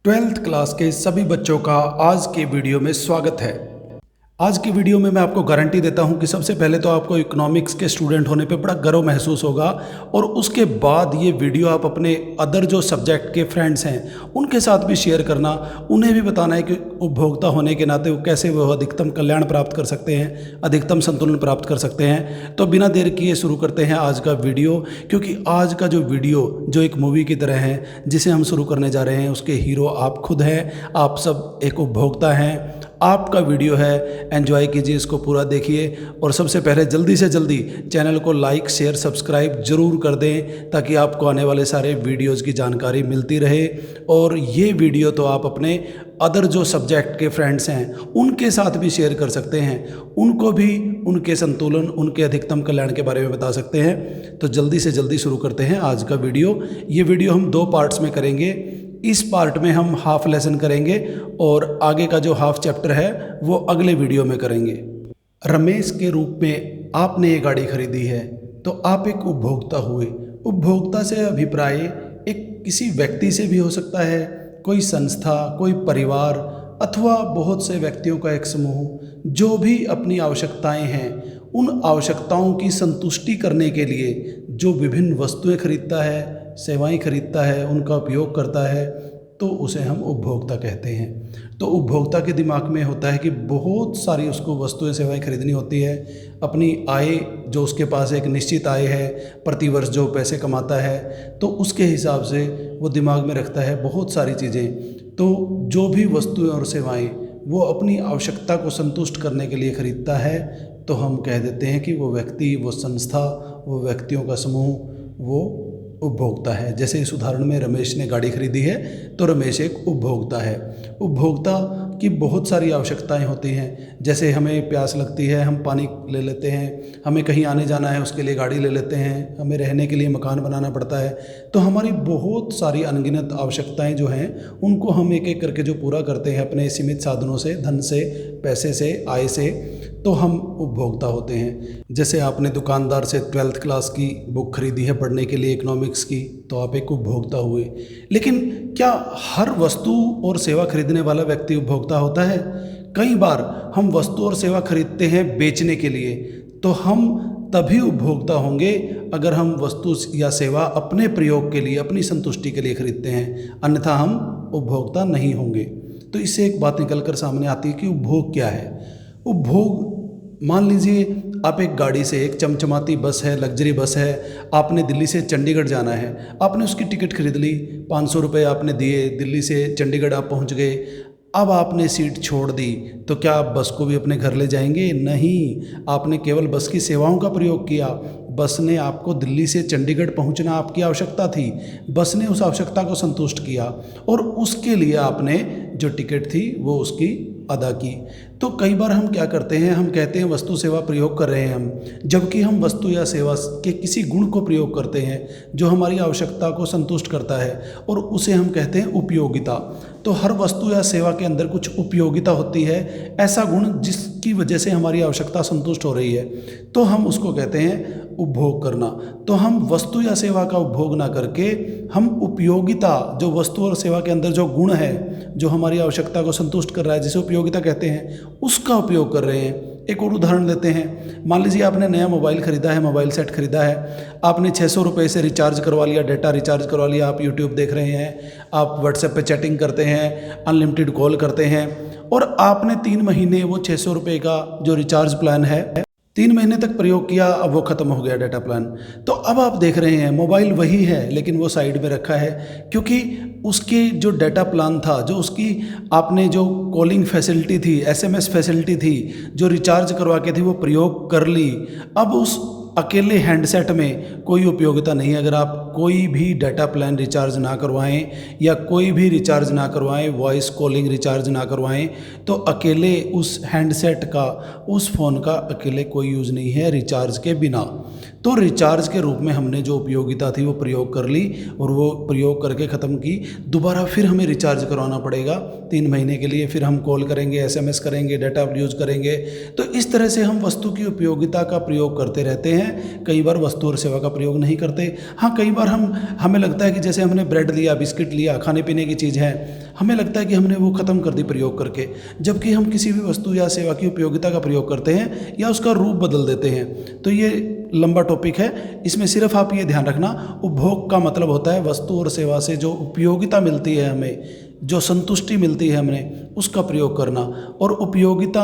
Twelfth class के सभी बच्चों का आज के वीडियो में स्वागत है। आज की वीडियो में मैं आपको गारंटी देता हूं कि सबसे पहले तो आपको इकोनॉमिक्स के स्टूडेंट होने पे बड़ा गर्व महसूस होगा और उसके बाद ये वीडियो आप अपने अदर जो सब्जेक्ट के फ्रेंड्स हैं उनके साथ भी शेयर करना, उन्हें भी बताना है कि उपभोक्ता होने के नाते कैसे वो अधिकतम कल्याण प्राप्त कर सकते हैं, अधिकतम संतुलन प्राप्त कर सकते हैं। तो बिना देर किए शुरू करते हैं आज का वीडियो, क्योंकि आज का जो वीडियो जो एक मूवी की तरह है जिसे हम शुरू करने जा रहे हैं, उसके हीरो आप खुद हैं, आप सब एक उपभोक्ता हैं। आपका वीडियो है, एंजॉय कीजिए, इसको पूरा देखिए और सबसे पहले जल्दी से जल्दी चैनल को लाइक शेयर सब्सक्राइब ज़रूर कर दें ताकि आपको आने वाले सारे वीडियोज़ की जानकारी मिलती रहे। और ये वीडियो तो आप अपने अदर जो सब्जेक्ट के फ्रेंड्स हैं उनके साथ भी शेयर कर सकते हैं, उनको भी उनके संतुलन, उनके अधिकतम कल्याण के बारे में बता सकते हैं। तो जल्दी से जल्दी शुरू करते हैं आज का वीडियो। ये वीडियो हम 2 पार्ट्स में करेंगे। इस पार्ट में हम हाफ लेसन करेंगे और आगे का जो हाफ चैप्टर है वो अगले वीडियो में करेंगे। रमेश के रूप में आपने ये गाड़ी खरीदी है तो आप एक उपभोक्ता हुए। उपभोक्ता से अभिप्राय एक किसी व्यक्ति से भी हो सकता है, कोई संस्था, कोई परिवार अथवा बहुत से व्यक्तियों का एक समूह जो भी अपनी आवश्यकताएं हैं, उन आवश्यकताओं की संतुष्टि करने के लिए जो विभिन्न वस्तुएं खरीदता है, सेवाएं खरीदता है, उनका उपयोग करता है, तो उसे हम उपभोक्ता कहते हैं। तो उपभोक्ता के दिमाग में होता है कि बहुत सारी उसको वस्तुएं सेवाएं खरीदनी होती है। अपनी आय, जो उसके पास एक निश्चित आय है, प्रतिवर्ष जो पैसे कमाता है, तो उसके हिसाब से वो दिमाग में रखता है बहुत सारी चीज़ें। तो जो भी वस्तुएं और सेवाएं वो अपनी आवश्यकता को संतुष्ट करने के लिए खरीदता है, तो हम कह देते हैं कि वो व्यक्ति, वो संस्था, वो व्यक्तियों का समूह वो उपभोक्ता है। जैसे इस उदाहरण में रमेश ने गाड़ी खरीदी है तो रमेश एक उपभोक्ता है। उपभोक्ता की बहुत सारी आवश्यकताएं होती हैं, जैसे हमें प्यास लगती है, हम पानी ले लेते हैं, हमें कहीं आने जाना है उसके लिए गाड़ी ले लेते हैं, हमें रहने के लिए मकान बनाना पड़ता है। तो हमारी बहुत सारी अनगिनत आवश्यकताएं जो हैं उनको हम एक एक करके जो पूरा करते हैं अपने सीमित साधनों से, धन से, पैसे से, आय से, तो हम उपभोक्ता होते हैं। जैसे आपने दुकानदार से 12th क्लास की बुक खरीदी है पढ़ने के लिए इकोनॉमिक्स की, तो आप एक उपभोक्ता हुए। लेकिन क्या हर वस्तु और सेवा खरीदने वाला व्यक्ति उपभोक्ता होता है? कई बार हम वस्तु और सेवा खरीदते हैं बेचने के लिए, तो हम तभी उपभोक्ता होंगे अगर हम वस्तु या सेवा अपने प्रयोग के लिए, अपनी संतुष्टि के लिए खरीदते हैं, अन्यथा हम उपभोक्ता नहीं होंगे। तो इससे एक बात निकल कर सामने आती है कि उपभोग क्या है। उपभोग, मान लीजिए आप एक गाड़ी से, एक चमचमाती बस है, लग्जरी बस है, आपने दिल्ली से चंडीगढ़ जाना है, आपने उसकी टिकट खरीद ली, 500 रुपये आपने दिए, दिल्ली से चंडीगढ़ आप पहुंच गए। अब आपने सीट छोड़ दी, तो क्या आप बस को भी अपने घर ले जाएंगे? नहीं, आपने केवल बस की सेवाओं का प्रयोग किया। बस ने आपको दिल्ली से चंडीगढ़ पहुंचना आपकी आवश्यकता थी, बस ने उस आवश्यकता को संतुष्ट किया और उसके लिए आपने जो टिकट थी वो उसकी अदा की। तो कई बार हम क्या करते हैं, हम कहते हैं वस्तु सेवा प्रयोग कर रहे हैं हम, जबकि हम वस्तु या सेवा के किसी गुण को प्रयोग करते हैं जो हमारी आवश्यकता को संतुष्ट करता है और उसे हम कहते हैं उपयोगिता। तो हर वस्तु या सेवा के अंदर कुछ उपयोगिता होती है, ऐसा गुण जिसकी वजह से हमारी आवश्यकता संतुष्ट हो रही है, तो हम उसको कहते हैं उपभोग करना। तो हम वस्तु या सेवा का उपभोग ना करके हम उपयोगिता, जो वस्तु और सेवा के अंदर जो गुण है जो हमारी आवश्यकता को संतुष्ट कर रहा है, जिसे उपयोगिता कहते हैं, उसका उपयोग कर रहे हैं। एक और उदाहरण लेते हैं। मान लीजिए आपने नया मोबाइल खरीदा है, मोबाइल सेट खरीदा है, आपने 600 रुपये से रिचार्ज करवा लिया, डाटा रिचार्ज करवा लिया, आप यूट्यूब देख रहे हैं, आप व्हाट्सएप पे चैटिंग करते हैं, अनलिमिटेड कॉल करते हैं और आपने 3 महीने वो 600 रुपये का जो रिचार्ज प्लान है 3 महीने तक प्रयोग किया, अब वो ख़त्म हो गया डाटा प्लान। तो अब आप देख रहे हैं मोबाइल वही है लेकिन वो साइड में रखा है, क्योंकि उसके जो डाटा प्लान था, जो उसकी आपने जो कॉलिंग फैसिलिटी थी, एसएमएस फैसिलिटी थी, जो रिचार्ज करवा के थी, वो प्रयोग कर ली। अब उस अकेले हैंडसेट में कोई उपयोगिता नहीं है। अगर आप कोई भी डाटा प्लान रिचार्ज ना करवाएं या कोई भी रिचार्ज ना करवाएं, वॉइस कॉलिंग रिचार्ज ना करवाएं, तो अकेले उस हैंडसेट का, उस फ़ोन का अकेले कोई यूज़ नहीं है रिचार्ज के बिना। तो रिचार्ज के रूप में हमने जो उपयोगिता थी वो प्रयोग कर ली और वो प्रयोग करके ख़त्म की। दोबारा फिर हमें रिचार्ज करवाना पड़ेगा 3 महीने के लिए, फिर हम कॉल करेंगे, एसएमएस करेंगे, डाटा यूज़ करेंगे। तो इस तरह से हम वस्तु की उपयोगिता का प्रयोग करते रहते हैं। कई बार वस्तु और सेवा का प्रयोग नहीं करते। हाँ, कई बार हमें लगता है कि जैसे हमने ब्रेड लिया, बिस्किट लिया, खाने पीने की चीज़ है, हमें लगता है कि हमने वो ख़त्म कर दी प्रयोग करके, जबकि हम किसी भी वस्तु या सेवा की उपयोगिता का प्रयोग करते हैं या उसका रूप बदल देते हैं। तो ये लंबा टॉपिक है, इसमें सिर्फ आप ये ध्यान रखना, उपभोग का मतलब होता है वस्तु और सेवा से जो उपयोगिता मिलती है हमें, जो संतुष्टि मिलती है हमें, उसका प्रयोग करना। और उपयोगिता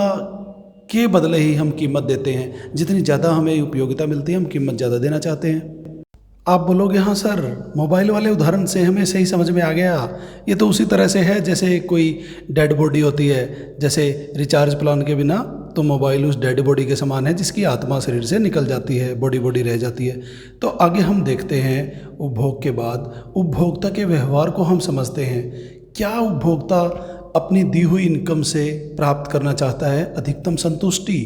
के बदले ही हम कीमत देते हैं। जितनी ज़्यादा हमें उपयोगिता मिलती है हम कीमत ज़्यादा देना चाहते हैं। आप बोलोगे हाँ सर, मोबाइल वाले उदाहरण से हमें सही समझ में आ गया। ये तो उसी तरह से है जैसे कोई डेड बॉडी होती है, जैसे रिचार्ज प्लान के बिना तो मोबाइल उस डेड बॉडी के समान है जिसकी आत्मा शरीर से निकल जाती है, बॉडी रह जाती है। तो आगे हम देखते हैं उपभोग के बाद उपभोक्ता के व्यवहार को हम समझते हैं। क्या उपभोक्ता अपनी दी हुई इनकम से प्राप्त करना चाहता है? अधिकतम संतुष्टि।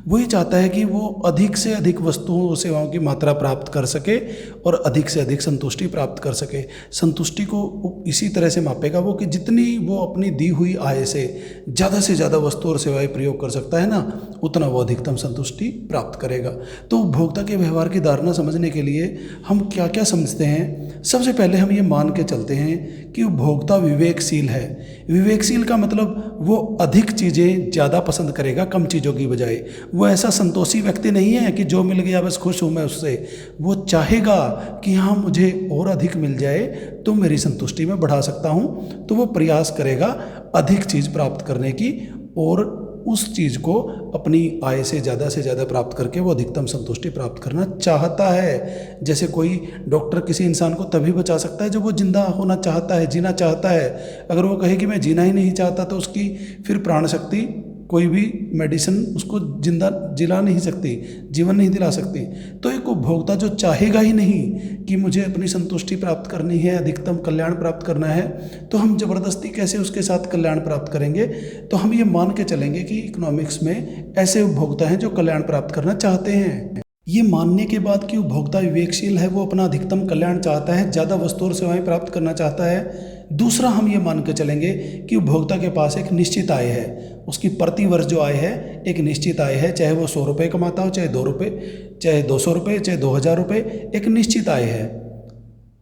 वही चाहता है कि वो अधिक से अधिक वस्तुओं और सेवाओं की मात्रा प्राप्त कर सके और अधिक से अधिक संतुष्टि प्राप्त कर सके। संतुष्टि को इसी तरह से मापेगा वो कि जितनी वो अपनी दी हुई आय से ज़्यादा वस्तु और सेवाएं प्रयोग कर सकता है ना, उतना वो अधिकतम संतुष्टि प्राप्त करेगा। तो उपभोक्ता के व्यवहार की धारणा समझने के लिए हम क्या क्या समझते हैं? सबसे पहले हम ये मान के चलते हैं कि उपभोक्ता विवेकशील है। विवेकशील का मतलब वो अधिक चीज़ें ज़्यादा पसंद करेगा कम चीज़ों की बजाय। वो ऐसा संतोषी व्यक्ति नहीं है कि जो मिल गया बस खुश हूँ मैं उससे। वो चाहेगा कि हाँ मुझे और अधिक मिल जाए तो मेरी संतुष्टि में बढ़ा सकता हूँ। तो वो प्रयास करेगा अधिक चीज़ प्राप्त करने की और उस चीज़ को अपनी आय से ज़्यादा प्राप्त करके वो अधिकतम संतुष्टि प्राप्त करना चाहता है। जैसे कोई डॉक्टर किसी इंसान को तभी बचा सकता है जब वो जिंदा होना चाहता है, जीना चाहता है। अगर वो कहे कि मैं जीना ही नहीं चाहता तो उसकी फिर प्राण शक्ति कोई भी मेडिसिन उसको जिंदा जिला नहीं सकती, जीवन नहीं दिला सकती। तो एक उपभोक्ता जो चाहेगा ही नहीं कि मुझे अपनी संतुष्टि प्राप्त करनी है, अधिकतम कल्याण प्राप्त करना है, तो हम ज़बरदस्ती कैसे उसके साथ कल्याण प्राप्त करेंगे? तो हम ये मान के चलेंगे कि इकोनॉमिक्स में ऐसे उपभोक्ता हैं जो कल्याण प्राप्त करना चाहते हैं। ये मानने के बाद कि उपभोक्ता विवेकशील है, वो अपना अधिकतम कल्याण चाहता है, ज़्यादा वस्तु और सेवाएं प्राप्त करना चाहता है। दूसरा हम ये मान के चलेंगे कि उपभोक्ता के पास एक निश्चित आय है, उसकी प्रति वर्ष जो आय है एक निश्चित आय है, चाहे वो 100 रुपये कमाता हो, चाहे 2 रुपये, चाहे 200 रुपये, चाहे 2000 रुपये, एक निश्चित आय है।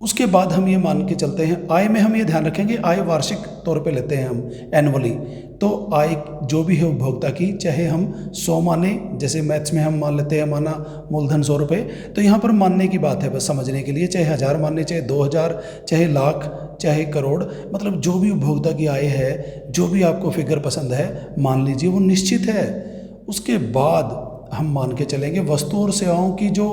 उसके बाद हम ये मान के चलते हैं, आय में हम ये ध्यान रखेंगे, आय वार्षिक तौर पे लेते हैं हम एनुअली। तो आय जो भी है उपभोक्ता की, चाहे हम 100 माने, जैसे मैथ्स में हम मान लेते हैं माना मूलधन 100 रुपये, तो यहाँ पर मानने की बात है बस समझने के लिए, चाहे 1000 माने, चाहे 2000, चाहे लाख, चाहे करोड़, मतलब जो भी उपभोक्ता की आय है, जो भी आपको फिगर पसंद है मान लीजिए, वो निश्चित है। उसके बाद हम मान के चलेंगे वस्तु और सेवाओं की जो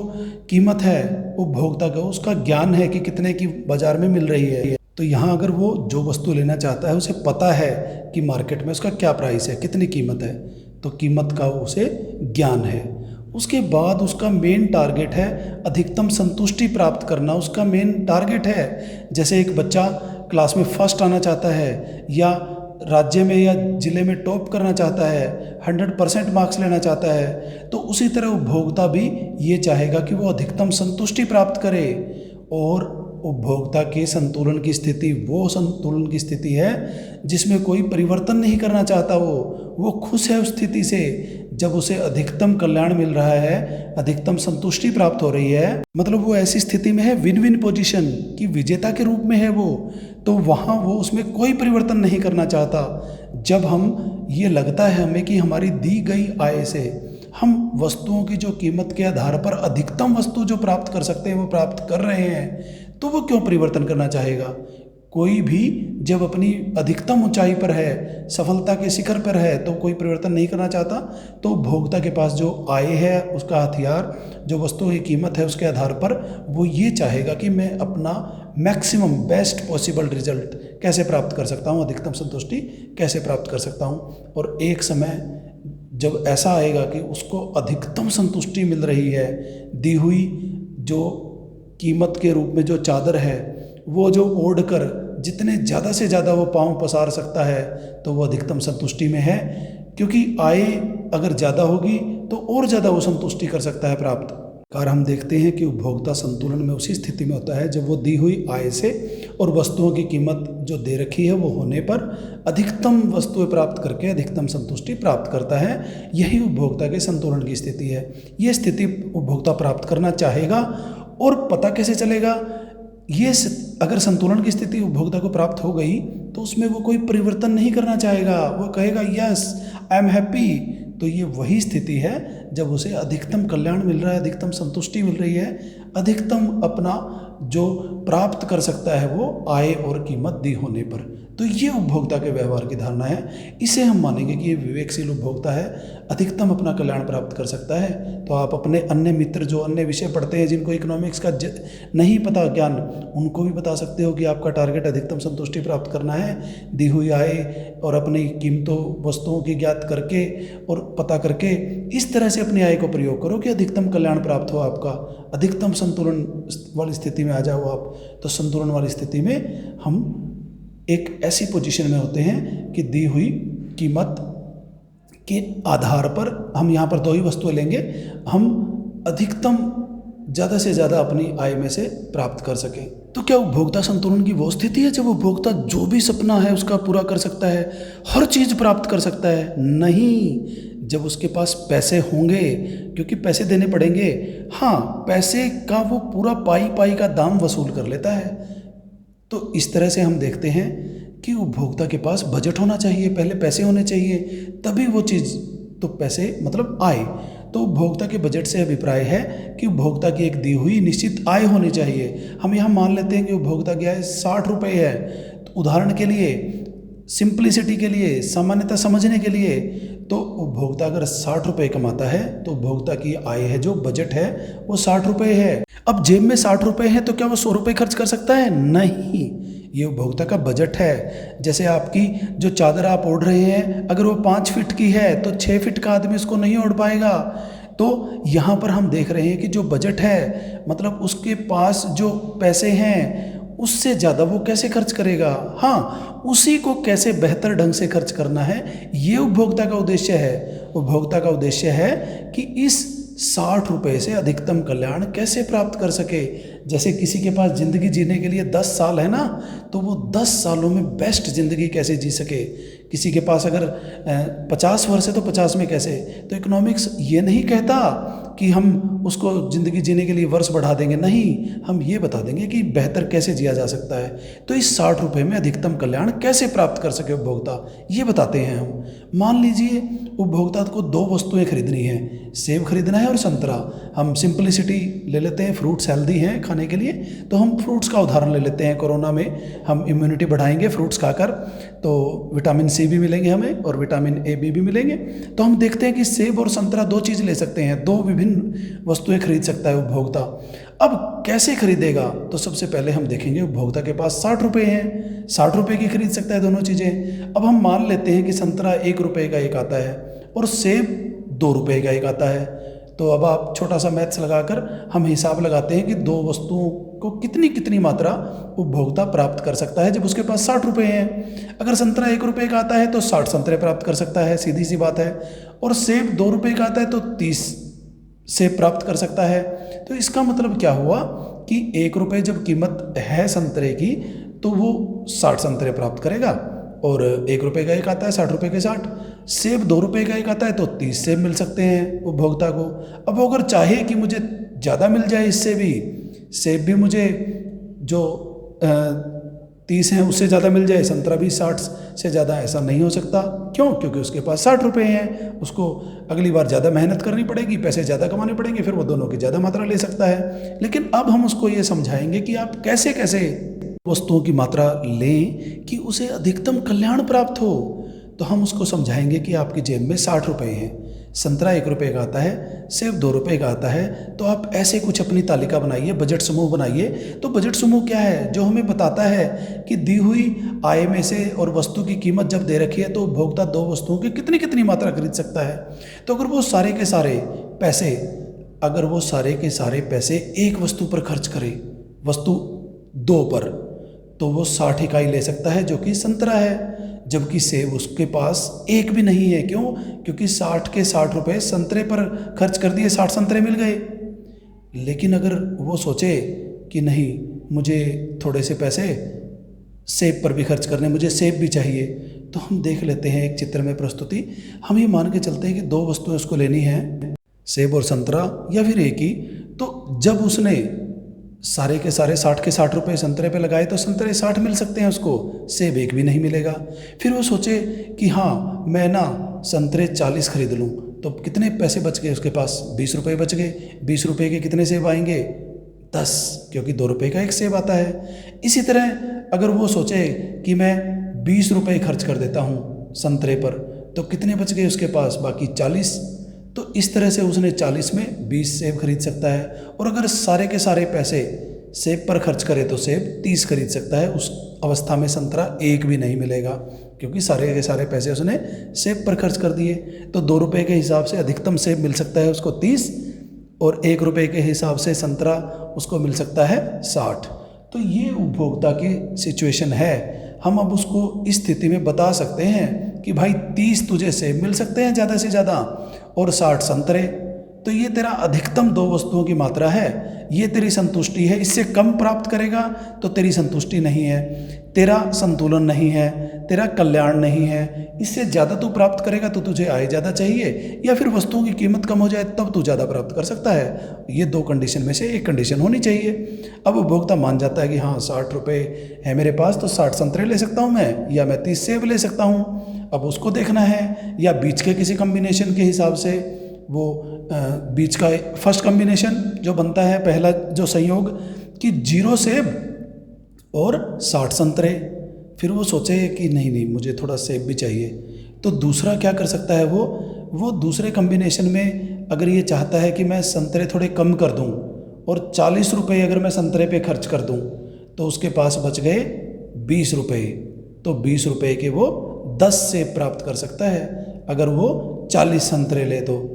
कीमत है उपभोक्ता का, उसका ज्ञान है कि कितने की बाजार में मिल रही है। तो यहाँ अगर वो जो वस्तु लेना चाहता है उसे पता है कि मार्केट में उसका क्या प्राइस है, कितनी कीमत है, तो कीमत का उसे ज्ञान है। उसके बाद उसका मेन टारगेट है अधिकतम संतुष्टि प्राप्त करना, उसका मेन टारगेट है। जैसे एक बच्चा क्लास में फर्स्ट आना चाहता है या राज्य में या जिले में टॉप करना चाहता है, 100% मार्क्स लेना चाहता है, तो उसी तरह उपभोक्ता भी ये चाहेगा कि वो अधिकतम संतुष्टि प्राप्त करे। और उपभोक्ता के संतुलन की स्थिति वो संतुलन की स्थिति है जिसमें कोई परिवर्तन नहीं करना चाहता। वो खुश है उस स्थिति से जब उसे अधिकतम कल्याण मिल रहा है, अधिकतम संतुष्टि प्राप्त हो रही है, मतलब वो ऐसी स्थिति में है, विन विन पोजीशन की विजेता के रूप में है वो। तो वहाँ वो उसमें कोई परिवर्तन नहीं करना चाहता। जब हम ये लगता है हमें कि हमारी दी गई आय से हम वस्तुओं की जो कीमत के आधार पर अधिकतम वस्तु जो प्राप्त कर सकते हैं वो प्राप्त कर रहे हैं, तो वो क्यों परिवर्तन करना चाहेगा? कोई भी जब अपनी अधिकतम ऊंचाई पर है, सफलता के शिखर पर है, तो कोई परिवर्तन नहीं करना चाहता। तो उपभोक्ता के पास जो आय है, उसका हथियार, जो वस्तु की कीमत है, उसके आधार पर वो ये चाहेगा कि मैं अपना मैक्सिमम बेस्ट पॉसिबल रिजल्ट कैसे प्राप्त कर सकता हूँ, अधिकतम संतुष्टि कैसे प्राप्त कर सकता हूँ। और एक समय जब ऐसा आएगा कि उसको अधिकतम संतुष्टि मिल रही है, दी हुई जो कीमत के रूप में जो चादर है वो जो ओढ़ कर जितने ज़्यादा से ज़्यादा वो पाँव पसार सकता है, तो वो अधिकतम संतुष्टि में है। क्योंकि आय अगर ज़्यादा होगी तो और ज़्यादा वो संतुष्टि कर सकता है प्राप्त। कार हम देखते हैं कि उपभोक्ता संतुलन में उसी स्थिति में होता है जब वो दी हुई आय से और वस्तुओं की कीमत जो दे रखी है वो होने पर अधिकतम वस्तुएं प्राप्त करके अधिकतम संतुष्टि प्राप्त करता है। यही उपभोक्ता के संतुलन की स्थिति है। ये स्थिति उपभोक्ता प्राप्त करना चाहेगा और पता कैसे चलेगा? अगर संतुलन की स्थिति उपभोक्ता को प्राप्त हो गई तो उसमें वो कोई परिवर्तन नहीं करना चाहेगा, वो कहेगा यस आई एम हैप्पी। तो ये वही स्थिति है जब उसे अधिकतम कल्याण मिल रहा है, अधिकतम संतुष्टि मिल रही है, अधिकतम अपना जो प्राप्त कर सकता है वो आय और कीमत दी होने पर। तो ये उपभोक्ता के व्यवहार की धारणा है। इसे हम मानेंगे कि ये विवेकशील उपभोक्ता है, अधिकतम अपना कल्याण प्राप्त कर सकता है। तो आप अपने अन्य मित्र जो अन्य विषय पढ़ते हैं, जिनको इकोनॉमिक्स का नहीं पता ज्ञान, उनको भी बता सकते हो कि आपका टारगेट अधिकतम संतुष्टि प्राप्त करना है। दी हुई आय और अपनी कीमतों वस्तुओं की ज्ञात करके और पता करके इस तरह से अपनी आय को प्रयोग करो कि अधिकतम कल्याण प्राप्त हो आपका, अधिकतम संतुलन वाली स्थिति में आ जाओ आप। तो संतुलन वाली स्थिति में हम एक ऐसी पोजीशन में होते हैं कि दी हुई कीमत के आधार पर हम यहाँ पर दो ही वस्तुएं लेंगे, हम अधिकतम ज़्यादा से ज़्यादा अपनी आय में से प्राप्त कर सकें। तो क्या उपभोक्ता संतुलन की वो स्थिति है जब उपभोक्ता जो भी सपना है उसका पूरा कर सकता है, हर चीज़ प्राप्त कर सकता है? नहीं, जब उसके पास पैसे होंगे, क्योंकि पैसे देने पड़ेंगे। हाँ, पैसे का वो पूरा पाई पाई का दाम वसूल कर लेता है। तो इस तरह से हम देखते हैं कि उपभोक्ता के पास बजट होना चाहिए, पहले पैसे होने चाहिए, तभी वो चीज़, तो पैसे मतलब आय। तो उपभोक्ता के बजट से अभिप्राय है कि उपभोक्ता की एक दी हुई निश्चित आय होनी चाहिए। हम यहाँ मान लेते हैं कि उपभोक्ता की आय 60 रुपये है। तो उदाहरण के लिए, सिंप्लिसिटी के लिए, सामान्यतः समझने के लिए, तो उपभोक्ता अगर 60 रुपये कमाता है तो उपभोक्ता की आय है, जो बजट है वो 60 रुपये है। अब जेब में 60 रुपये है तो क्या वो 100 रुपये खर्च कर सकता है? नहीं, ये उपभोक्ता का बजट है। जैसे आपकी जो चादर आप ओढ़ रहे हैं, अगर वो 5 फीट की है तो 6 फीट का आदमी उसको नहीं ओढ़ पाएगा। तो यहाँ पर हम देख रहे हैं कि जो बजट है, मतलब उसके पास जो पैसे हैं उससे ज़्यादा वो कैसे खर्च करेगा। हाँ, उसी को कैसे बेहतर ढंग से खर्च करना है, ये उपभोक्ता का उद्देश्य है। उपभोक्ता का उद्देश्य है कि इस 60 रुपये से अधिकतम कल्याण कैसे प्राप्त कर सके। जैसे किसी के पास ज़िंदगी जीने के लिए 10 साल है ना, तो वो 10 सालों में बेस्ट ज़िंदगी कैसे जी सके। किसी के पास अगर 50 वर्ष है तो 50 में कैसे। तो इकोनॉमिक्स ये नहीं कहता कि हम उसको ज़िंदगी जीने के लिए वर्ष बढ़ा देंगे, नहीं, हम ये बता देंगे कि बेहतर कैसे जिया जा सकता है। तो इस 60 रुपये में अधिकतम कल्याण कैसे प्राप्त कर सके उपभोक्ता, ये बताते हैं हम। मान लीजिए उपभोक्ता को 2 वस्तुएं खरीदनी है, सेब खरीदना है और संतरा। हम सिंप्लिसिटी ले लेते हैं, फ्रूट्स हेल्दी हैं खाने के लिए, तो हम फ्रूट्स का उदाहरण ले लेते हैं। कोरोना में हम इम्यूनिटी बढ़ाएंगे फ्रूट्स खाकर, तो विटामिन सी भी मिलेंगे हमें और विटामिन ए बी भी मिलेंगे। तो हम देखते हैं कि सेब और संतरा 2 चीज़ ले सकते हैं, 2 विभिन्न वस्तुएं खरीद सकता है उपभोक्ता। अब कैसे खरीदेगा? तो सबसे पहले हम देखेंगे उपभोक्ता के पास 60 रुपये हैं, 60 रुपये की खरीद सकता है दोनों चीज़ें। अब हम मान लेते हैं कि संतरा 1 रुपये का एक आता है और सेब 2 रुपये का एक आता है। तो अब आप छोटा सा मैथ्स लगाकर हम हिसाब लगाते हैं कि 2 वस्तुओं को कितनी कितनी मात्रा उपभोक्ता प्राप्त कर सकता है जब उसके पास 60 रुपये हैं। अगर संतरा 1 रुपये का आता है तो 60 संतरे प्राप्त कर सकता है, सीधी सी बात है। और सेब 2 रुपये का आता है तो 30 सेब प्राप्त कर सकता है। तो इसका मतलब क्या हुआ कि 1 रुपये जब कीमत है संतरे की तो वो 60 संतरे प्राप्त करेगा। और 1 रुपये का एक आता है, 60 रुपये के 60। सेब 2 रुपये का एक आता है तो 30 सेब मिल सकते हैं उपभोक्ता को। अब वो अगर चाहे कि मुझे ज़्यादा मिल जाए, इससे भी सेब भी मुझे जो 30 हैं उससे ज़्यादा मिल जाए, संतरा भी 60 से ज़्यादा, ऐसा नहीं हो सकता। क्यों? क्योंकि उसके पास 60 रुपये हैं, उसको अगली बार ज़्यादा मेहनत करनी पड़ेगी, पैसे ज़्यादा कमाने पड़ेंगे, फिर वो दोनों की ज़्यादा मात्रा ले सकता है। लेकिन अब हम उसको ये समझाएंगे कि आप कैसे कैसे वस्तुओं की मात्रा लें कि उसे अधिकतम कल्याण प्राप्त हो। तो हम उसको समझाएंगे कि आपकी जेब में 60 रुपये हैं, संतरा 1 रुपये का आता है, सेब 2 रुपये का आता है। तो आप ऐसे कुछ अपनी तालिका बनाइए, बजट समूह बनाइए। तो बजट समूह क्या है? जो हमें बताता है कि दी हुई आय में से और वस्तु की कीमत जब दे रखी है तो उपभोक्ता 2 वस्तुओं की कितनी कितनी मात्रा खरीद सकता है। तो अगर वो सारे के सारे पैसे एक वस्तु पर खर्च करे, वस्तु 2 पर, तो वो 60 इकाई ले सकता है जो कि संतरा है। जबकि सेब उसके पास एक भी नहीं है। क्यों? क्योंकि 60 के 60 रुपये संतरे पर खर्च कर दिए, 60 संतरे मिल गए। लेकिन अगर वो सोचे कि नहीं, मुझे थोड़े से पैसे सेब पर भी खर्च करने, मुझे सेब भी चाहिए, तो हम देख लेते हैं एक चित्र में प्रस्तुति। हम ये मान के चलते हैं कि दो वस्तुएं उसको लेनी है, सेब और संतरा, या फिर एक ही। तो जब उसने सारे के सारे 60 के 60 रुपये संतरे पे लगाए तो संतरे 60 मिल सकते हैं उसको, सेब एक भी नहीं मिलेगा। फिर वो सोचे कि हाँ, मैं ना संतरे 40 खरीद लूँ, तो कितने पैसे बच गए उसके पास? 20 रुपये बच गए। 20 रुपये के कितने सेब आएंगे? 10, क्योंकि 2 रुपये का एक सेब आता है। इसी तरह अगर वो सोचे कि मैं 20 रुपये खर्च कर देता हूँ संतरे पर, तो कितने बच गए उसके पास? बाकी 40। तो इस तरह से उसने 40 में 20 सेब खरीद सकता है। और अगर सारे के सारे पैसे सेब पर खर्च करे तो सेब 30 खरीद सकता है। उस अवस्था में संतरा एक भी नहीं मिलेगा, क्योंकि सारे के सारे पैसे उसने सेब पर खर्च कर दिए। तो 2 रुपये के हिसाब से अधिकतम सेब मिल सकता है उसको 30, और 1 रुपये के हिसाब से संतरा उसको मिल सकता है 60। तो ये उपभोक्ता की सिचुएशन है। हम अब उसको इस स्थिति में बता सकते हैं कि भाई 30 तुझे सेब मिल सकते हैं ज़्यादा से ज़्यादा, और 60 संतरे। तो ये तेरा अधिकतम 2 वस्तुओं की मात्रा है, ये तेरी संतुष्टि है। इससे कम प्राप्त करेगा तो तेरी संतुष्टि नहीं है, तेरा संतुलन नहीं है, तेरा कल्याण नहीं है। इससे ज़्यादा तू प्राप्त करेगा तो तुझे आय ज़्यादा चाहिए, या फिर वस्तुओं की कीमत कम हो जाए तब तू ज़्यादा प्राप्त कर सकता है। ये 2 कंडीशन में से एक कंडीशन होनी चाहिए। अब उपभोक्ता मान जाता है कि हाँ, 60 रुपये है मेरे पास, तो 60 संतरे ले सकता हूँ मैं, या मैं 30 सेब ले सकता हूँ। अब उसको देखना है, या बीच के किसी कम्बिनेशन के हिसाब से वो बीच का फर्स्ट कम्बिनेशन जो बनता है, पहला जो संयोग कि 0 सेब और 60 संतरे। फिर वो सोचे कि नहीं नहीं, मुझे थोड़ा सेब भी चाहिए, तो दूसरा क्या कर सकता है वो दूसरे कम्बिनेशन में अगर ये चाहता है कि मैं संतरे थोड़े कम कर दूं और 40 रुपये अगर मैं संतरे पे खर्च कर दूं, तो उसके पास बच गए 20 रुपये। तो 20 रुपये के वो 10 सेब प्राप्त कर सकता है अगर वो 40 संतरे ले तो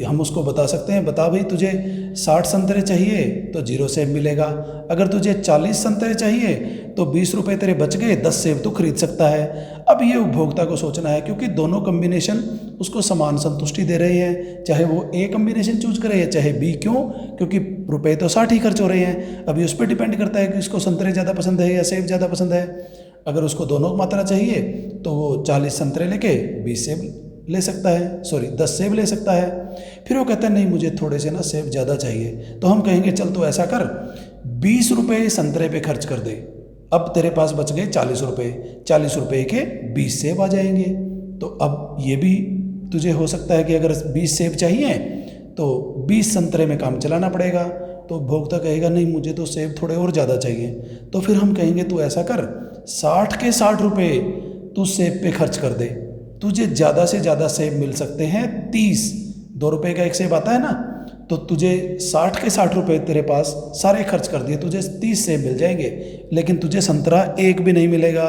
हम उसको बता सकते हैं, बता भाई तुझे 60 संतरे चाहिए तो 0 सेब मिलेगा, अगर तुझे 40 संतरे चाहिए तो 20 रुपये तेरे बच गए, 10 सेब तू खरीद सकता है। अब ये उपभोक्ता को सोचना है, क्योंकि दोनों कम्बिनेशन उसको समान संतुष्टि दे रहे हैं, चाहे वो ए कम्बिनेशन चूज करे या चाहे बी। क्यों? क्योंकि रुपये तो 60 ही खर्च हो रहे हैं। अभी उस पर डिपेंड करता है कि उसको संतरे ज़्यादा पसंद है या सेब ज़्यादा पसंद है। अगर उसको दोनों मात्रा चाहिए तो वो 40 संतरे लेके 20 सेब ले सकता है, 10 सेब ले सकता है। फिर वो कहता है नहीं, मुझे थोड़े से ना सेब ज़्यादा चाहिए, तो हम कहेंगे चल तो ऐसा कर, 20 रुपये संतरे पे खर्च कर दे। अब तेरे पास बच गए 40 रुपये, 40 रुपये के 20 सेब आ जाएंगे। तो अब ये भी तुझे हो सकता है कि अगर 20 सेब चाहिए तो 20 संतरे में काम चलाना पड़ेगा। तो उपभोक्ता कहेगा नहीं, मुझे तो सेब थोड़े और ज़्यादा चाहिए। तो फिर हम कहेंगे तू ऐसा कर, 60 के 60 रुपये तू सेब पे खर्च कर दे, तुझे ज़्यादा से ज़्यादा सेब मिल सकते हैं 30। 2 रुपये का एक सेब आता है ना, तो तुझे 60 के 60 रुपये तेरे पास सारे खर्च कर दिए, तुझे 30 सेब मिल जाएंगे। लेकिन तुझे संतरा एक भी नहीं मिलेगा,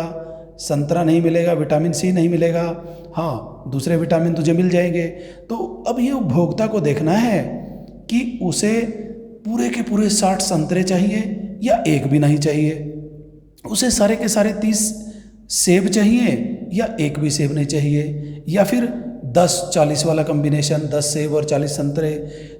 संतरा नहीं मिलेगा, विटामिन सी नहीं मिलेगा, हाँ दूसरे विटामिन तुझे मिल जाएंगे। तो अब ये उपभोक्ता को देखना है कि उसे पूरे के पूरे 60 संतरे चाहिए या एक भी नहीं चाहिए, उसे सारे के सारे 30 सेब चाहिए या एक भी सेब नहीं चाहिए, या फिर 10-40 वाला कम्बिनेशन, 10 सेब और 40 संतरे।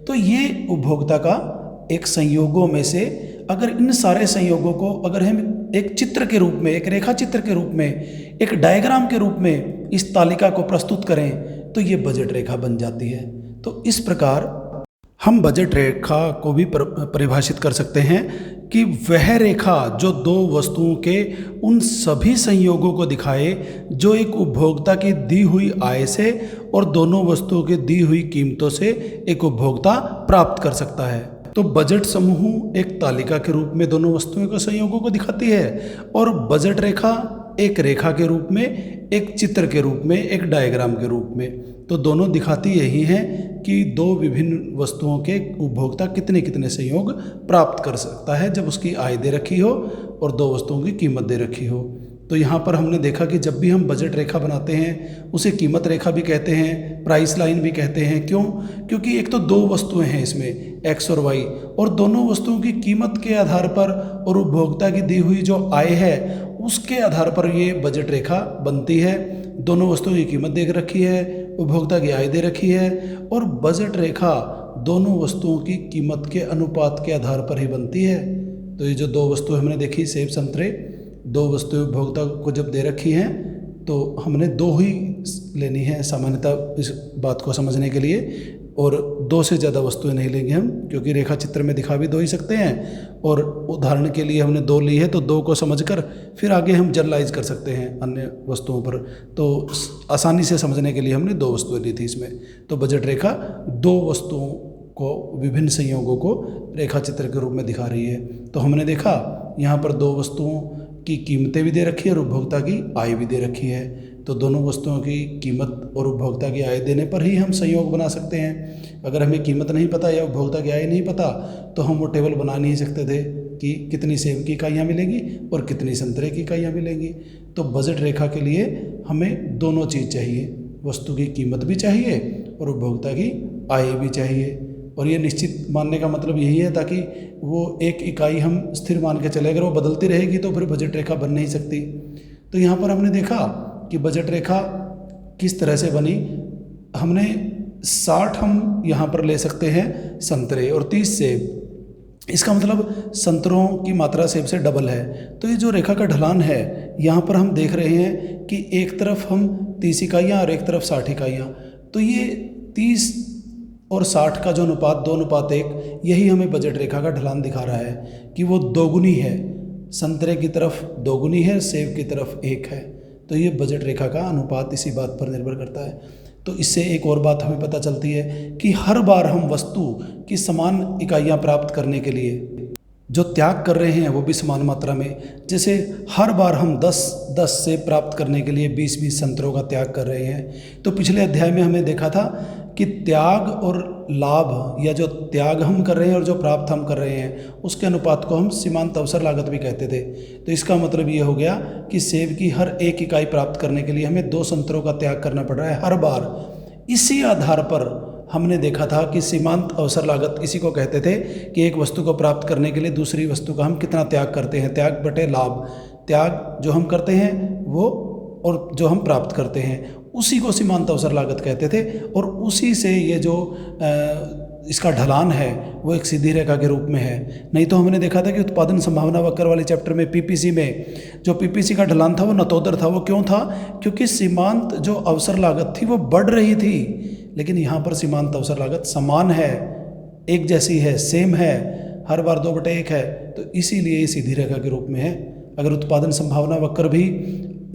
तो ये उपभोक्ता का एक संयोगों में से, अगर इन सारे संयोगों को अगर हम एक चित्र के रूप में, एक रेखा चित्र के रूप में, एक डायग्राम के रूप में इस तालिका को प्रस्तुत करें तो ये बजट रेखा बन जाती है। तो इस प्रकार हम बजट रेखा को भी परिभाषित कर सकते हैं कि वह रेखा जो 2 वस्तुओं के उन सभी संयोगों को दिखाए जो एक उपभोक्ता की दी हुई आय से और दोनों वस्तुओं की दी हुई कीमतों से एक उपभोक्ता प्राप्त कर सकता है। तो बजट समूह एक तालिका के रूप में दोनों वस्तुओं के संयोगों को दिखाती है, और बजट रेखा एक रेखा के रूप में, एक चित्र के रूप में, एक डायग्राम के रूप में। तो दोनों दिखाती यही हैं कि 2 विभिन्न वस्तुओं के उपभोक्ता कितने कितने संयोग प्राप्त कर सकता है जब उसकी आय दे रखी हो और 2 वस्तुओं की कीमत दे रखी हो। तो यहाँ पर हमने देखा कि जब भी हम बजट रेखा बनाते हैं उसे कीमत रेखा भी कहते हैं, प्राइस लाइन भी कहते हैं। क्यों? क्योंकि एक तो 2 वस्तुएं हैं इसमें, एक्स और वाई, और दोनों वस्तुओं की कीमत के आधार पर और उपभोक्ता की दी हुई जो आय है उसके आधार पर ये बजट रेखा बनती है। दोनों वस्तुओं की कीमत दे रखी है, उपभोक्ता की आय दे रखी है, और बजट रेखा दोनों वस्तुओं की कीमत के अनुपात के आधार पर ही बनती है। तो ये जो दो वस्तुएं हमने देखी, सेब संतरे, दो वस्तुएं उपभोक्ता को जब दे रखी हैं तो हमने दो ही लेनी है सामान्यतः इस बात को समझने के लिए, और दो से ज़्यादा वस्तुएं नहीं लेंगे हम, क्योंकि रेखा चित्र में दिखा भी दो ही सकते हैं। और उदाहरण के लिए हमने दो ली है तो दो को समझकर फिर आगे हम जनरलाइज कर सकते हैं अन्य वस्तुओं पर। तो आसानी से समझने के लिए हमने दो वस्तुएं ली थी इसमें। तो बजट रेखा दो वस्तुओं को, विभिन्न संयोगों को रेखा चित्र के रूप में दिखा रही है। तो हमने देखा यहाँ पर दो वस्तुओं की कीमतें भी दे रखी है और उपभोक्ता की आय भी दे रखी है। तो दोनों वस्तुओं की कीमत और उपभोक्ता की आय देने पर ही हम संयोग बना सकते हैं। अगर हमें कीमत नहीं पता या उपभोक्ता की आय नहीं पता तो हम वो टेबल बना नहीं सकते थे कि कितनी सेब की इकाइयाँ मिलेंगी और कितनी संतरे की इकाइयाँ मिलेंगी। तो बजट रेखा के लिए हमें दोनों चीज़ चाहिए, वस्तु की कीमत भी चाहिए और उपभोक्ता की आय भी चाहिए। और ये निश्चित मानने का मतलब यही है ताकि वो एक इकाई हम स्थिर मान के चले, अगर वो बदलती रहेगी तो फिर बजट रेखा बन नहीं सकती। तो यहाँ पर हमने देखा कि बजट रेखा किस तरह से बनी। हमने 60 हम यहाँ पर ले सकते हैं संतरे और 30 सेब, इसका मतलब संतरों की मात्रा सेब से डबल है। तो ये जो रेखा का ढलान है यहाँ पर हम देख रहे हैं कि एक तरफ हम 30 इकाइयाँ और एक तरफ 60 इकाइयाँ। तो ये 30 और 60 का जो अनुपात 2:1, यही हमें बजट रेखा का ढलान दिखा रहा है कि वो दोगुनी है, संतरे की तरफ दोगुनी है, सेब की तरफ 1 है। तो ये बजट रेखा का अनुपात इसी बात पर निर्भर करता है। तो इससे एक और बात हमें पता चलती है कि हर बार हम वस्तु की समान इकाइयाँ प्राप्त करने के लिए जो त्याग कर रहे हैं वो भी समान मात्रा में। जैसे हर बार हम 10 सेब प्राप्त करने के लिए 20 संतरों का त्याग कर रहे हैं। तो पिछले अध्याय में हमने देखा था कि त्याग और लाभ, या जो त्याग हम कर रहे हैं और जो प्राप्त हम कर रहे हैं, उसके अनुपात को हम सीमांत अवसर लागत भी कहते थे। तो इसका मतलब ये हो गया कि सेब की हर एक इकाई प्राप्त करने के लिए हमें 2 संतरों का त्याग करना पड़ रहा है हर बार। इसी आधार पर हमने देखा था कि सीमांत अवसर लागत इसी को कहते थे कि एक वस्तु को प्राप्त करने के लिए दूसरी वस्तु का हम कितना त्याग करते हैं, त्याग बटे लाभ। त्याग जो हम करते हैं वो और जो हम प्राप्त करते हैं उसी को सीमांत अवसर लागत कहते थे। और उसी से ये जो इसका ढलान है वो एक सीधी रेखा के रूप में है। नहीं तो हमने देखा था कि उत्पादन संभावना वक्र वाले चैप्टर में पीपीसी में जो पीपीसी का ढलान था वो नतोदर था। वो क्यों था? क्योंकि सीमांत जो अवसर लागत थी वो बढ़ रही थी, लेकिन यहाँ पर सीमांत अवसर लागत समान है, एक जैसी है, सेम है, हर बार 2/1 है। तो इसीलिए ये सीधी रेखा के रूप में है। अगर उत्पादन संभावना वक्र भी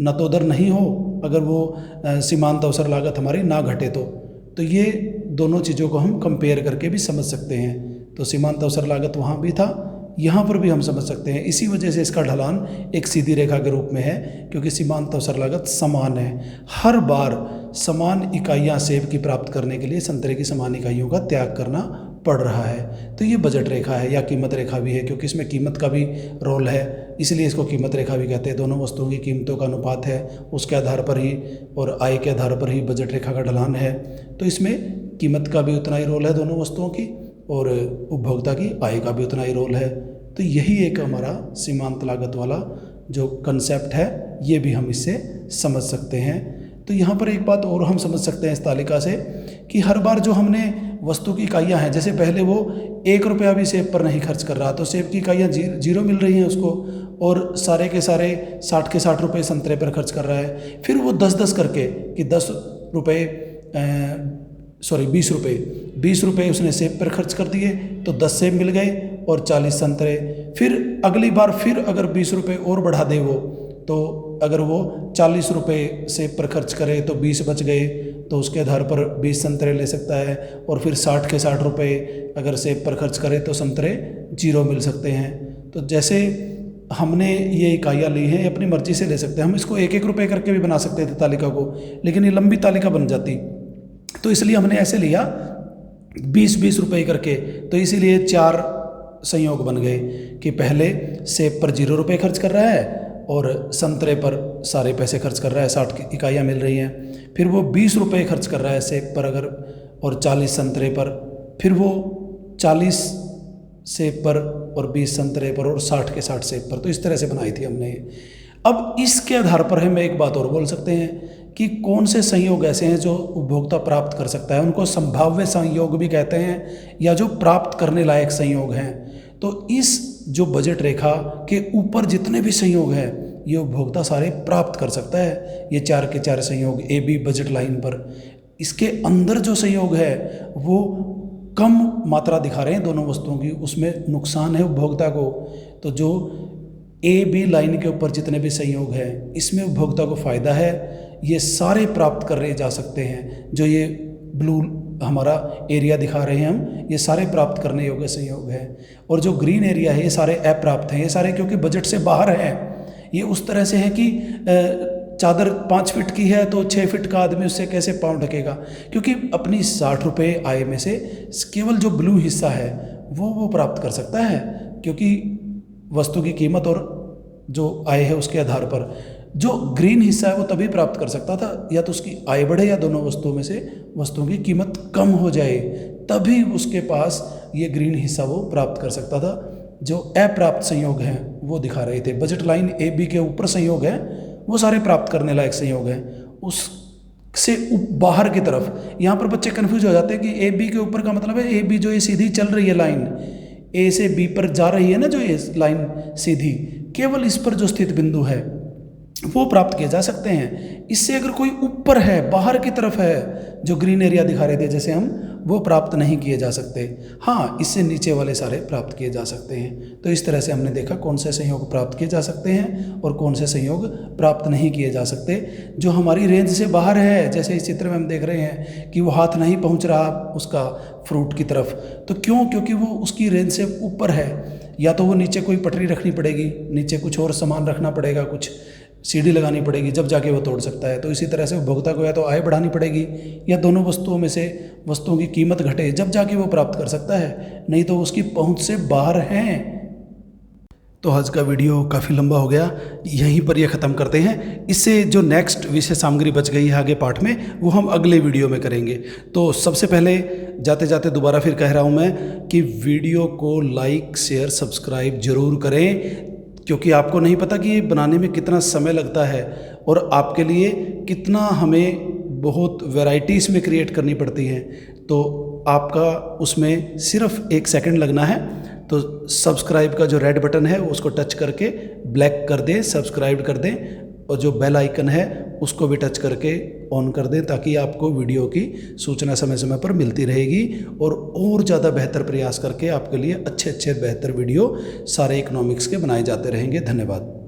नतोदर नहीं हो, अगर वो सीमांत अवसर लागत हमारी ना घटे तो ये दोनों चीज़ों को हम कंपेयर करके भी समझ सकते हैं। तो सीमांत अवसर लागत वहाँ भी था, यहाँ पर भी हम समझ सकते हैं। इसी वजह से इसका ढलान एक सीधी रेखा के रूप में है, क्योंकि सीमांत अवसर लागत समान है। हर बार समान इकाइयाँ सेब की प्राप्त करने के लिए संतरे की समान इकाइयों का त्याग करना पड़ रहा है। तो ये बजट रेखा है या कीमत रेखा भी है, क्योंकि इसमें कीमत का भी रोल है, इसलिए इसको कीमत रेखा भी कहते हैं। दोनों वस्तुओं की कीमतों का अनुपात है, उसके आधार पर ही और आय के आधार पर ही बजट रेखा का ढलान है। तो इसमें कीमत का भी उतना ही रोल है दोनों वस्तुओं की, और उपभोक्ता की आय का भी उतना ही रोल है। तो यही एक हमारा सीमांत लागत वाला जो कंसेप्ट है, ये भी हम इससे समझ सकते हैं। तो यहाँ पर एक बात और हम समझ सकते हैं इस तालिका से कि हर बार जो हमने वस्तु की इकाइयाँ हैं, जैसे पहले वो 1 रुपया भी सेब पर नहीं खर्च कर रहा, तो सेब की इकाइयाँ 0 मिल रही हैं उसको, और सारे के सारे 60 के 60 रुपये संतरे पर खर्च कर रहा है। फिर वो 10-10 करके कि 20 रुपये उसने सेब पर खर्च कर दिए, तो 10 सेब मिल गए और 40 संतरे। फिर अगली बार फिर अगर 20 रुपये और बढ़ा दे वो, तो अगर वो 40 रुपये सेब पर खर्च करे तो 20 बच गए, तो उसके आधार पर 20 संतरे ले सकता है। और फिर 60 के 60 रुपये अगर सेब पर खर्च करे तो संतरे 0 मिल सकते हैं। तो जैसे हमने ये इकाइयाँ ली हैं, अपनी मर्जी से ले सकते हैं। हम इसको 1-1 रुपये करके भी बना सकते थे तालिका को, लेकिन ये लंबी तालिका बन जाती, तो इसलिए हमने ऐसे लिया 20-20 रुपये करके। तो इसीलिए 4 संयोग बन गए कि पहले सेब पर 0 रुपये खर्च कर रहा है और संतरे पर सारे पैसे खर्च कर रहा है, 60 इकाइयाँ मिल रही हैं। फिर वो 20 रुपये खर्च कर रहा है सेब पर अगर, और 40 संतरे पर। फिर वो 40 सेब पर और 20 संतरे पर और 60 के 60 सेब पर। तो इस तरह से बनाई थी हमने। अब इसके आधार पर हम एक बात और बोल सकते हैं कि कौन से संयोग ऐसे हैं जो उपभोक्ता प्राप्त कर सकता है, उनको संभाव्य संयोग भी कहते हैं या जो प्राप्त करने लायक संयोग हैं। तो इस जो बजट रेखा के ऊपर जितने भी संयोग हैं ये उपभोक्ता सारे प्राप्त कर सकता है। ये 4 के 4 संयोग AB बजट लाइन पर, इसके अंदर जो संयोग है वो कम मात्रा दिखा रहे हैं दोनों वस्तुओं की, उसमें नुकसान है उपभोक्ता को। तो जो AB लाइन के ऊपर जितने भी संयोग हैं इसमें उपभोक्ता को फ़ायदा है, ये सारे प्राप्त करे जा सकते हैं। जो ये ब्लू हमारा एरिया दिखा रहे हैं हम, ये सारे प्राप्त करने योग्य संयोग हैं। और जो ग्रीन एरिया है ये सारे अप्राप्त हैं, ये सारे क्योंकि बजट से बाहर हैं। ये उस तरह से है कि चादर 5 फीट की है तो 6 फीट का आदमी उससे कैसे पाँव ढकेगा, क्योंकि अपनी 60 रुपये आय में से केवल जो ब्लू हिस्सा है वो प्राप्त कर सकता है, क्योंकि वस्तु की कीमत और जो आय है उसके आधार पर। जो ग्रीन हिस्सा है वो तभी प्राप्त कर सकता था या तो उसकी आय बढ़े या दोनों वस्तुओं में से वस्तुओं की कीमत कम हो जाए, तभी उसके पास ये ग्रीन हिस्सा वो प्राप्त कर सकता था। जो अप्राप्त संयोग हैं वो दिखा रहे थे। बजट लाइन AB के ऊपर संयोग है वो सारे प्राप्त करने लायक संयोग हैं, उससे बाहर की तरफ। यहाँ पर बच्चे कन्फ्यूज हो जाते हैं कि AB के ऊपर का मतलब है AB जो ये सीधी चल रही है लाइन A से B पर जा रही है ना, जो ये लाइन सीधी, केवल इस पर जो स्थित बिंदु है वो प्राप्त किए जा सकते हैं। इससे अगर कोई ऊपर है, बाहर की तरफ है, जो ग्रीन एरिया दिखा रहे थे जैसे हम, वो प्राप्त नहीं किए जा सकते। हाँ, इससे नीचे वाले सारे प्राप्त किए जा सकते हैं। तो इस तरह से हमने देखा कौन से संयोग प्राप्त किए जा सकते हैं और कौन से संयोग प्राप्त नहीं किए जा सकते। जो हमारी रेंज से बाहर है, जैसे इस चित्र में हम देख रहे हैं कि वो हाथ नहीं पहुँच रहा उसका फ्रूट की तरफ, तो क्यों? क्योंकि वो उसकी रेंज से ऊपर है। या तो वो नीचे कोई पटरी रखनी पड़ेगी, नीचे कुछ और सामान रखना पड़ेगा, कुछ सीढ़ी लगानी पड़ेगी, जब जाके वो तोड़ सकता है। तो इसी तरह से उपभोक्ता को या तो आय बढ़ानी पड़ेगी या दोनों वस्तुओं में से वस्तुओं की कीमत घटे, जब जाके वो प्राप्त कर सकता है, नहीं तो उसकी पहुंच से बाहर हैं। तो आज का वीडियो काफ़ी लंबा हो गया, यहीं पर ये ख़त्म करते हैं। इससे जो नेक्स्ट विषय सामग्री बच गई है आगे पार्ट में, वो हम अगले वीडियो में करेंगे। तो सबसे पहले जाते जाते दोबारा फिर कह रहा हूँ मैं कि वीडियो को लाइक शेयर सब्सक्राइब ज़रूर करें, क्योंकि आपको नहीं पता कि ये बनाने में कितना समय लगता है और आपके लिए कितना हमें बहुत वैरायटीज़ में क्रिएट करनी पड़ती हैं। तो आपका उसमें सिर्फ 1 सेकंड लगना है। तो सब्सक्राइब का जो रेड बटन है उसको टच करके ब्लैक कर दें, सब्सक्राइब कर दें, और जो बेल आइकन है उसको भी टच करके ऑन कर दें, ताकि आपको वीडियो की सूचना समय समय पर मिलती रहेगी और ज़्यादा बेहतर प्रयास करके आपके लिए अच्छे बेहतर वीडियो सारे इकोनॉमिक्स के बनाए जाते रहेंगे। धन्यवाद।